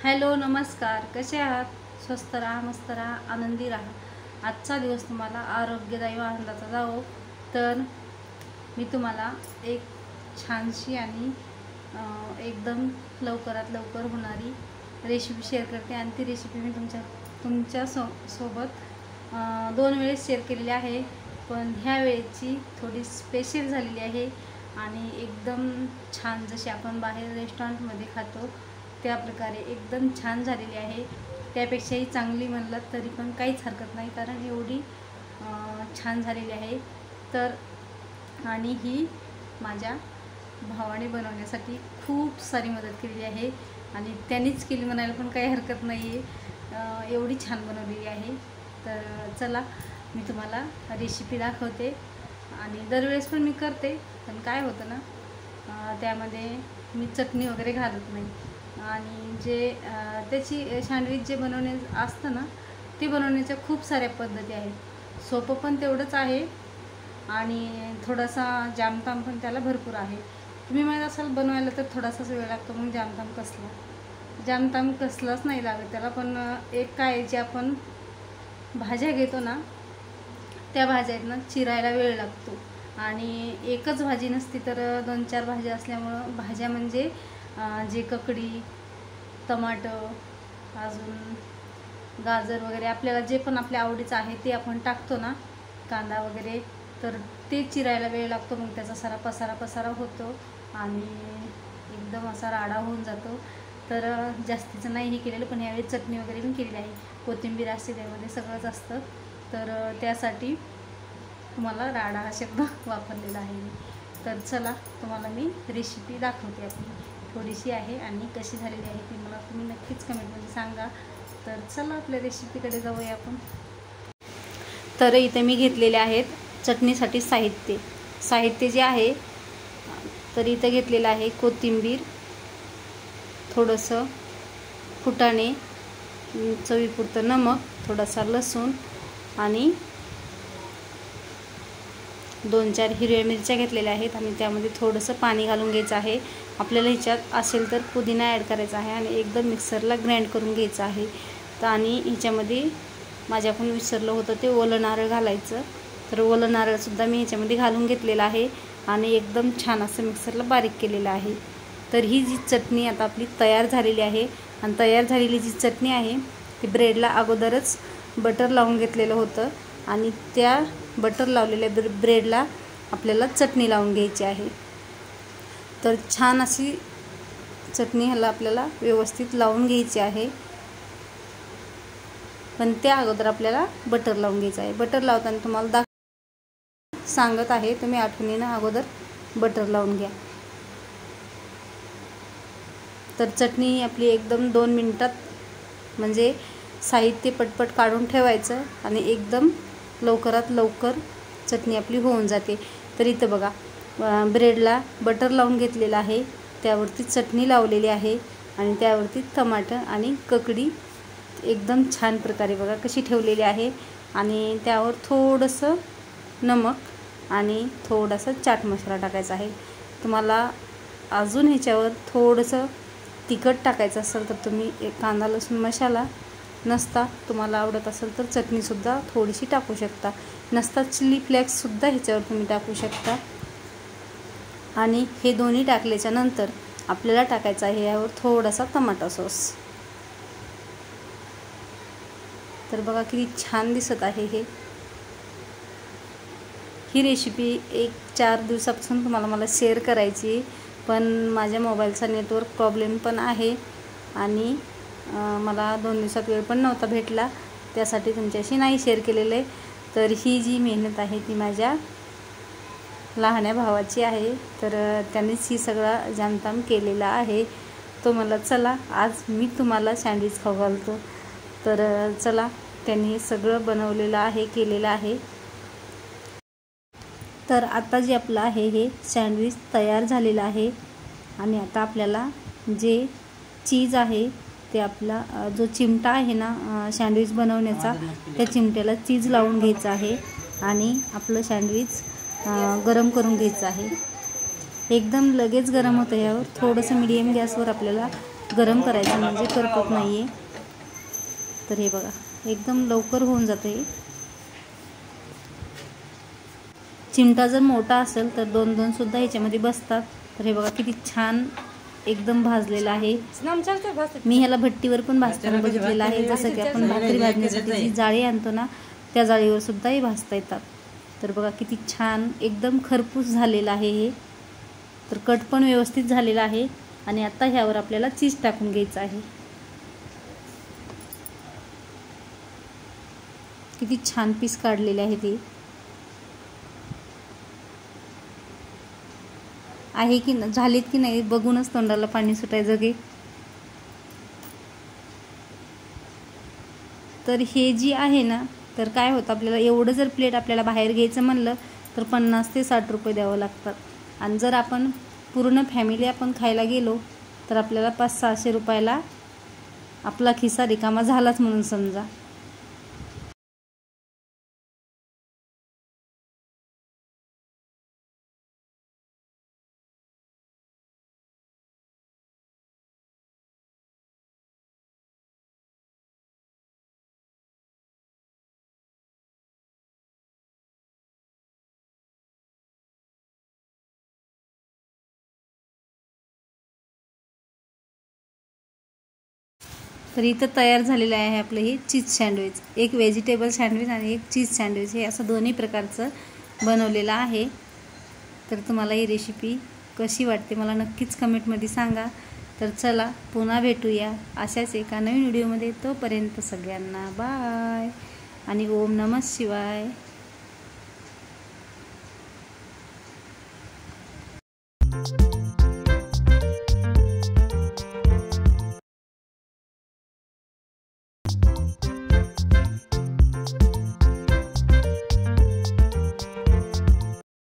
Hello नमस्कार, कसे आहात? स्वस्त राहा, मस्त राहा, आनंदी राहा. आजचा दिवस तुम्हाला आरोग्यदायी व आनंदाचा जावो. तर मी तुम्हाला एक छानशी आणि एकदम लवकरात लवकर होणारी रेसिपी शेअर करते. आणि ती रेसिपी मी तुमच्या सोबत 2 वेळेस शेअर केलेली आहे, पण ह्या वेळेची थोडी स्पेशल झालेली आहे आणि एकदम छान, जशी आपण बाहेर रेस्टॉरंटमध्ये खातो त्या प्रकारे एकदम छान झालेली आहे. त्यापेक्षाही चांगली म्हणलं तरी पण काहीच हरकत नाही, कारण एवढी छान झालेली आहे. तर आणि ही माझ्या भावाने बनवण्यासाठी खूप सारी मदत केलेली आहे आणि त्यांनीच केली म्हणायला पण काही हरकत नाही आहे. एवढी छान बनवलेली आहे. तर चला मी तुम्हाला रेसिपी दाखवते. आणि दरवेळेस पण मी करते, पण काय होतं ना, त्यामध्ये मी चटणी वगैरे घालत नाही. आणि जे त्याची सँडविच जे बनवणे असतं ना, ते बनवण्याच्या खूप साऱ्या पद्धती आहेत. सोपं पण तेवढंच आहे आणि थोडासा जामताम पण त्याला भरपूर आहे. तुम्ही म्हणत असाल बनवायला तर थोडासाच वेळ लागतो, मग जामताम कसलाच नाही लागत त्याला. पण एक काय, जे आपण भाज्या घेतो ना, त्या भाज्यांना चिरायला वेळ लागतो. आणि एकच भाजी नसती तर 2-4 भाज्या असल्यामुळं, भाज्या म्हणजे जे ककडी, टमाटर, अजून गाजर वगैरे, आपल्याला जे पण आपल्या आवडीचं आहे ते आपण टाकतो ना, कांदा वगैरे, तर ते चिरायला वेळ लागतो. मग त्याचा सारा पसारा होतो आणि एकदम असा राडा होऊन जातो. तर जास्तीचं नाही हे केलेलं, पण यावेळी चटणी वगैरे पण केलेली आहे. कोथिंबीर असते त्यामध्ये, सगळंच असतं. तर त्यासाठी तुम्हाला राडा हा शब्द वापरलेला आहे. तर चला तुम्हाला मी रेसिपी दाखवते. आपली थोडीशी आहे आणि कशी झालेली आहे ती मला तुम्ही नक्कीच कमेंटमध्ये सांगा. तर चला आपल्या रेसिपीकडे जाऊया आपण. तर इथे मी घेतलेले आहेत चटणीसाठी साहित्य जे आहे. तर इथं घेतलेलं आहे कोथिंबीर, थोडंसं फुटाणे, चवीपुरतं नमक, थोडासा लसूण आणि 2-4 हिरव्या मिरच्या घेतलेल्या आहेत. आणि त्यामध्ये थोडंसं पाणी घालून घ्यायचं आहे. आपल्याला ह्याच्यात असेल तर पुदिना ॲड करायचा आहे आणि एकदम मिक्सरला ग्राइंड करून घ्यायचं आहे. तर आणि ह्याच्यामध्ये माझ्याकडून विसरलं होतं ते ओलं नारळ घालायचं. तर ओलं नारळसुद्धा मी ह्याच्यामध्ये घालून घेतलेलं आहे आणि एकदम छान असं मिक्सरला बारीक केलेलं आहे. तर ही जी चटणी आता आपली तयार झालेली आहे. आणि तयार झालेली जी चटणी आहे ती ब्रेडला अगोदरच बटर लावून घेतलेलं होतं आणि त्या बटर लावलेल्या ब्रेडला आपल्याला चटणी लावून घ्यायची आहे. तर छान अशी चटणी ह्याला आपल्याला व्यवस्थित लावून घ्यायची आहे. पण त्या अगोदर आपल्याला बटर लावून घ्यायचं आहे. बटर लावताना तुम्हाला सांगत आहे, तुम्ही आठवणीनं अगोदर बटर लावून घ्या. तर चटणी आपली एकदम 2 मिनटात, म्हणजे साहित्य पटपट काढून ठेवायचं आणि एकदम लवकरात लवकर चटणी आपली होऊन जाते. तर इथं बघा, ब्रेडला बटर लावून घेतलेलं आहे, त्यावरती चटणी लावलेली आहे आणि त्यावरती टमाटर आणि ककडी एकदम छान प्रकारे बघा कशी ठेवलेली आहे. आणि त्यावर थोडंसं नमक आणि थोडासा चाट मसाला टाकायचा आहे. तुम्हाला अजून ह्याच्यावर थोडंसं तिखट टाकायचं असेल तर तुम्ही एक कांदा लसूण मसाला, नसता तुम्हाला आवडत असेल तर चटणीसुद्धा थोडीशी टाकू शकता, नसता चिली फ्लेक्ससुद्धा ह्याच्यावर तुम्ही टाकू शकता. आणि हे दोन्ही टाकल्याच्या नंतर आपल्याला टाकायचं आहे यावर थोडासा टमाटा सॉस. तर बघा किती छान दिसत आहे हे. ही रेसिपी 1-4 दिवसापासून मला शेअर करायची, पण माझ्या मोबाईलचा नेटवर्क प्रॉब्लेम पण आहे आणि मला 2 दिवसात वेळ पण नव्हता भेटला, त्यासाठी तुमच्याशी नाही शेअर केलेलं आहे. तर ही जी मेहनत आहे ती माझ्या लहान्या भावाची आहे. तर त्यांनीच ही सगळा जामताम केलेला आहे. तो मला चला आज मी तुम्हाला सँडविच खाऊ घालतो. तर चला, त्यांनी हे सगळं बनवलेलं आहे, केलेलं आहे. तर आता जे आपलं आहे हे सँडविच तयार झालेलं आहे. आणि आता आपल्याला जे चीज आहे ते आपला जो चिमटा आहे ना सँडविच बनवण्याचा, त्या चिमट्याला चीज लावून घ्यायचं आहे आणि आपलं सँडविच गरम करून घ्यायचं आहे. एकदम लगेच गरम होतं. यावर थोडंसं मीडियम गॅसवर आपल्याला गरम करायचं म्हणजे करपत नाही आहे. तर हे बघा एकदम लवकर होऊन जाते. चिमटा जर मोठा असेल तर 2-2 सुद्धा ह्याच्यामध्ये बसतात. तर हे बघा किती छान एकदम भाजलेला आहे. मी ह्याला भट्टीवर पण भाजताना बघितलेलं आहे. जसं की आपण भाकरी भाजण्यासाठी जी जाळी आणतो ना त्या जाळीवर सुद्धा भाजता येतात. तर बघा किती छान एकदम खरपूस झालेलं आहे हे. तर कट पण व्यवस्थित झालेला आहे. आणि आता ह्यावर आपल्याला चीज टाकून घ्यायचं आहे. किती छान पीस काढलेले आहे ते. आहे की झालीत की नाही बघूनच तोंडाला पाणी सुटायचं की. तर हे जी आहे ना तर काय होतं आपल्याला एवढं जर प्लेट आपल्याला बाहेर घ्यायचं म्हणलं तर 50 ते 60 रुपये द्यावं लागतात. आणि जर आपण पूर्ण फॅमिली आपण खायला गेलो तर आपल्याला 500-600 रुपयाला आपला खिसा रिकामा झालाच म्हणून समजा. तर इथं तयार झालेलं आहे आपलं हे चीज सँडविच. एक व्हेजिटेबल सँडविच आणि एक चीज सँडविच हे असं दोन्ही प्रकारचं बनवलेलं आहे. तर तुम्हाला ही रेसिपी कशी वाटते मला नक्कीच कमेंटमध्ये सांगा. तर चला पुन्हा भेटूया अशाच एका नवीन व्हिडिओमध्ये. तोपर्यंत सगळ्यांना बाय आणि ओम नमः शिवाय.